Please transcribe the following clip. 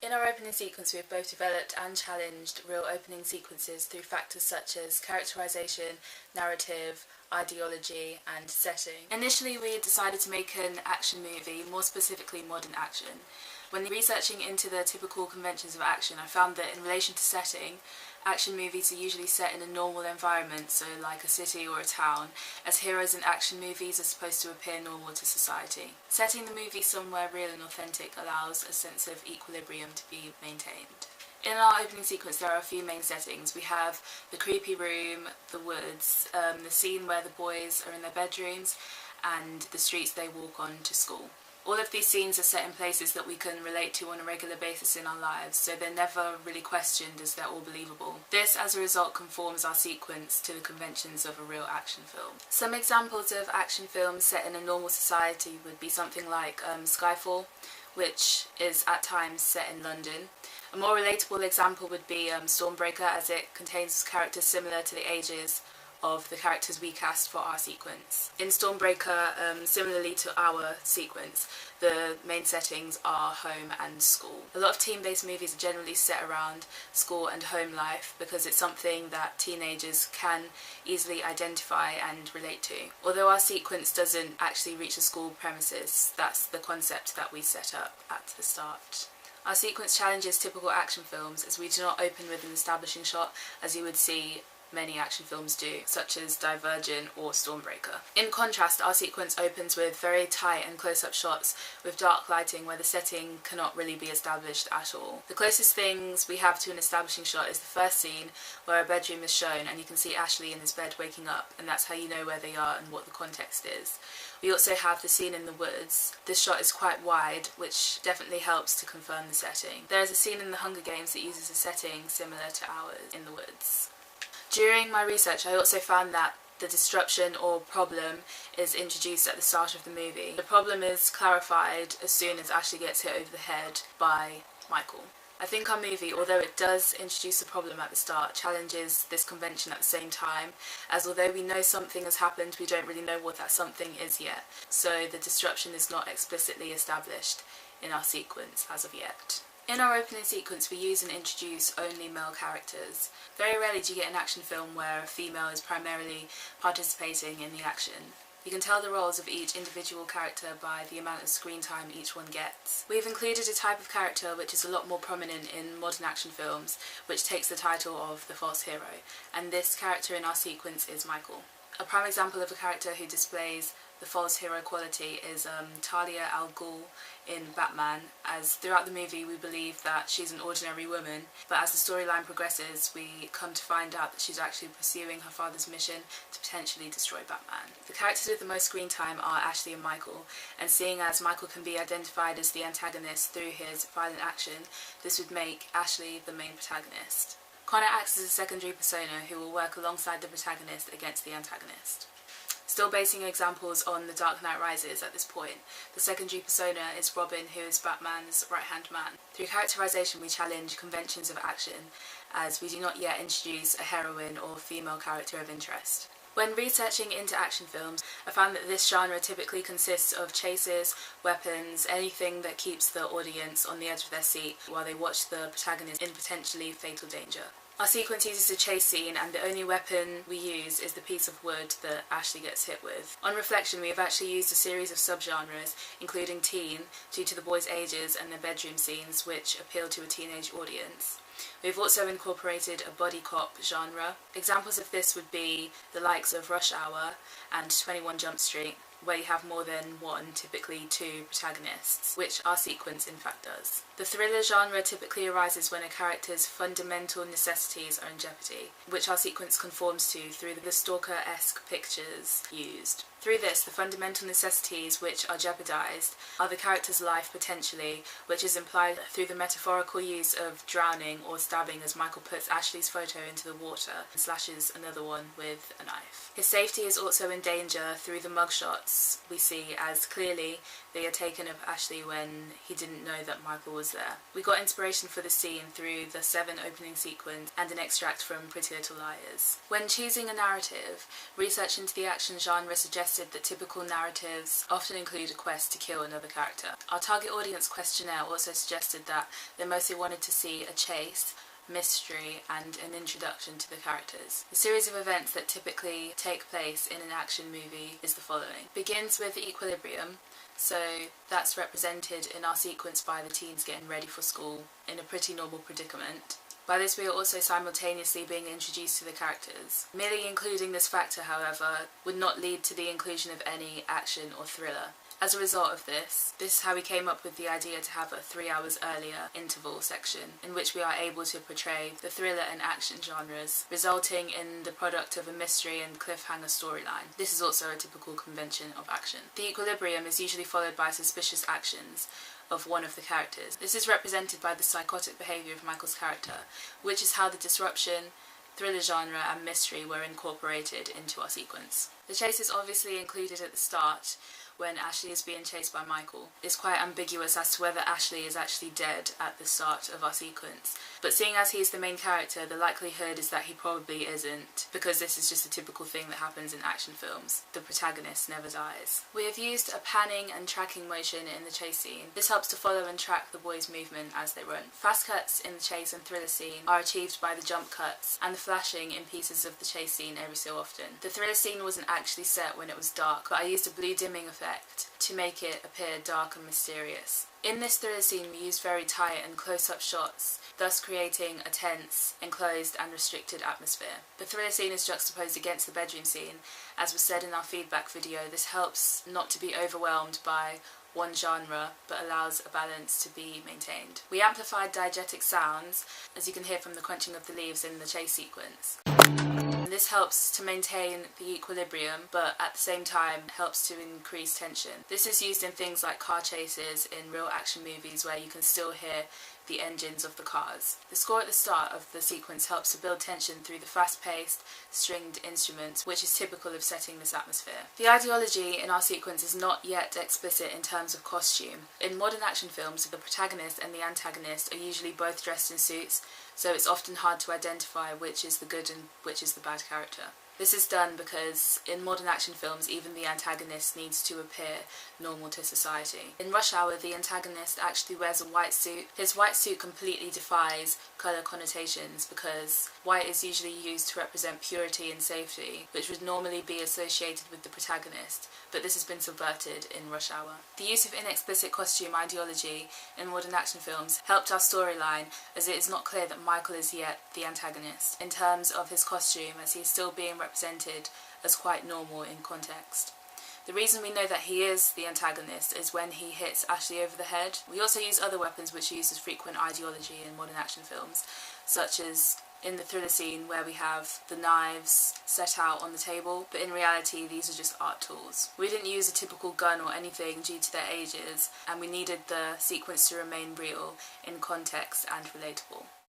In our opening sequence, we have both developed and challenged real opening sequences through factors such as characterization, narrative, ideology, and setting. Initially, we decided to make an action movie, more specifically modern action. When researching into the typical conventions of action, I found that in relation to setting, action movies are usually set in a normal environment, so like a city or a town, as heroes in action movies are supposed to appear normal to society. Setting the movie somewhere real and authentic allows a sense of equilibrium to be maintained. In our opening sequence, there are a few main settings. We have the creepy room, the woods, the scene where the boys are in their bedrooms, and the streets they walk on to school. All of these scenes are set in places that we can relate to on a regular basis in our lives, so they're never really questioned as they're all believable. This, as a result, conforms our sequence to the conventions of a real action film. Some examples of action films set in a normal society would be something like Skyfall, which is at times set in London. A more relatable example would be Stormbreaker, as it contains characters similar to the ages of the characters we cast for our sequence. In Stormbreaker, similarly to our sequence, the main settings are home and school. A lot of team-based movies are generally set around school and home life because it's something that teenagers can easily identify and relate to. Although our sequence doesn't actually reach the school premises, that's the concept that we set up at the start. Our sequence challenges typical action films as we do not open with an establishing shot as you would see many action films do, such as Divergent or Stormbreaker. In contrast, our sequence opens with very tight and close-up shots with dark lighting where the setting cannot really be established at all. The closest things we have to an establishing shot is the first scene where a bedroom is shown and you can see Ashley in his bed waking up, and that's how you know where they are and what the context is. We also have the scene in the woods. This shot is quite wide, which definitely helps to confirm the setting. There is a scene in the Hunger Games that uses a setting similar to ours in the woods. During my research, I also found that the disruption or problem is introduced at the start of the movie. The problem is clarified as soon as Ashley gets hit over the head by Michael. I think our movie, although it does introduce the problem at the start, challenges this convention at the same time, as although we know something has happened, we don't really know what that something is yet. So the disruption is not explicitly established in our sequence as of yet. In our opening sequence, we use and introduce only male characters. Very rarely do you get an action film where a female is primarily participating in the action. You can tell the roles of each individual character by the amount of screen time each one gets. We've included a type of character which is a lot more prominent in modern action films, which takes the title of the false hero, and this character in our sequence is Michael. A prime example of a character who displays the false hero quality is Talia al Ghul in Batman, as throughout the movie we believe that she's an ordinary woman, but as the storyline progresses we come to find out that she's actually pursuing her father's mission to potentially destroy Batman. The characters with the most screen time are Ashley and Michael, and seeing as Michael can be identified as the antagonist through his violent action, this would make Ashley the main protagonist. Connor acts as a secondary persona who will work alongside the protagonist against the antagonist. Still basing examples on The Dark Knight Rises at this point, the secondary persona is Robin, who is Batman's right-hand man. Through characterization we challenge conventions of action, as we do not yet introduce a heroine or female character of interest. When researching into action films, I found that this genre typically consists of chases, weapons, anything that keeps the audience on the edge of their seat while they watch the protagonist in potentially fatal danger. Our sequence uses a chase scene, and the only weapon we use is the piece of wood that Ashley gets hit with. On reflection, we have actually used a series of subgenres, including teen, due to the boys' ages and their bedroom scenes, which appeal to a teenage audience. We've also incorporated a body cop genre. Examples of this would be the likes of Rush Hour and 21 Jump Street, where you have more than one, typically two, protagonists, which our sequence in fact does. The thriller genre typically arises when a character's fundamental necessities are in jeopardy, which our sequence conforms to through the stalker-esque pictures used. Through this, the fundamental necessities which are jeopardized are the character's life potentially, which is implied through the metaphorical use of drowning or stabbing as Michael puts Ashley's photo into the water and slashes another one with a knife. His safety is also in danger through the mugshots we see, as clearly they had taken of Ashley when he didn't know that Michael was there. We got inspiration for the scene through the 7 opening sequence and an extract from Pretty Little Liars. When choosing a narrative, research into the action genre suggested that typical narratives often include a quest to kill another character. Our target audience questionnaire also suggested that they mostly wanted to see a chase, mystery, and an introduction to the characters. The series of events that typically take place in an action movie is the following. Begins with equilibrium, so that's represented in our sequence by the teens getting ready for school in a pretty normal predicament. By this we are also simultaneously being introduced to the characters. Merely including this factor, however, would not lead to the inclusion of any action or thriller. As a result of this is how we came up with the idea to have a 3 hours earlier interval section in which we are able to portray the thriller and action genres, resulting in the product of a mystery and cliffhanger storyline. This is also a typical convention of action. The equilibrium is usually followed by suspicious actions of one of the characters. This is represented by the psychotic behaviour of Michael's character, which is how the disruption, thriller genre and mystery were incorporated into our sequence. The chase is obviously included at the start, when Ashley is being chased by Michael. It's quite ambiguous as to whether Ashley is actually dead at the start of our sequence, but seeing as he is the main character, the likelihood is that he probably isn't, because this is just a typical thing that happens in action films. The protagonist never dies. We have used a panning and tracking motion in the chase scene. This helps to follow and track the boys' movement as they run. Fast cuts in the chase and thriller scene are achieved by the jump cuts and the flashing in pieces of the chase scene every so often. The thriller scene wasn't actually set when it was dark, but I used a blue dimming effect to make it appear dark and mysterious. In this thriller scene we used very tight and close-up shots, thus creating a tense, enclosed and restricted atmosphere. The thriller scene is juxtaposed against the bedroom scene. As was said in our feedback video, this helps not to be overwhelmed by one genre, but allows a balance to be maintained. We amplified diegetic sounds, as you can hear from the crunching of the leaves in the chase sequence. This helps to maintain the equilibrium, but at the same time helps to increase tension. This is used in things like car chases in real action movies where you can still hear the engines of the cars. The score at the start of the sequence helps to build tension through the fast-paced, stringed instruments, which is typical of setting this atmosphere. The ideology in our sequence is not yet explicit in terms of costume. In modern action films, the protagonist and the antagonist are usually both dressed in suits, so it's often hard to identify which is the good and which is the bad character. This is done because in modern action films even the antagonist needs to appear normal to society. In Rush Hour the antagonist actually wears a white suit. His white suit completely defies colour connotations because white is usually used to represent purity and safety, which would normally be associated with the protagonist, but this has been subverted in Rush Hour. The use of inexplicit costume ideology in modern action films helped our storyline, as it is not clear that Michael is yet the antagonist in terms of his costume, as he is still being represented as quite normal in context. The reason we know that he is the antagonist is when he hits Ashley over the head. We also use other weapons which use as frequent ideology in modern action films, such as in the thriller scene where we have the knives set out on the table, but in reality these are just art tools. We didn't use a typical gun or anything due to their ages, and we needed the sequence to remain real, in context and relatable.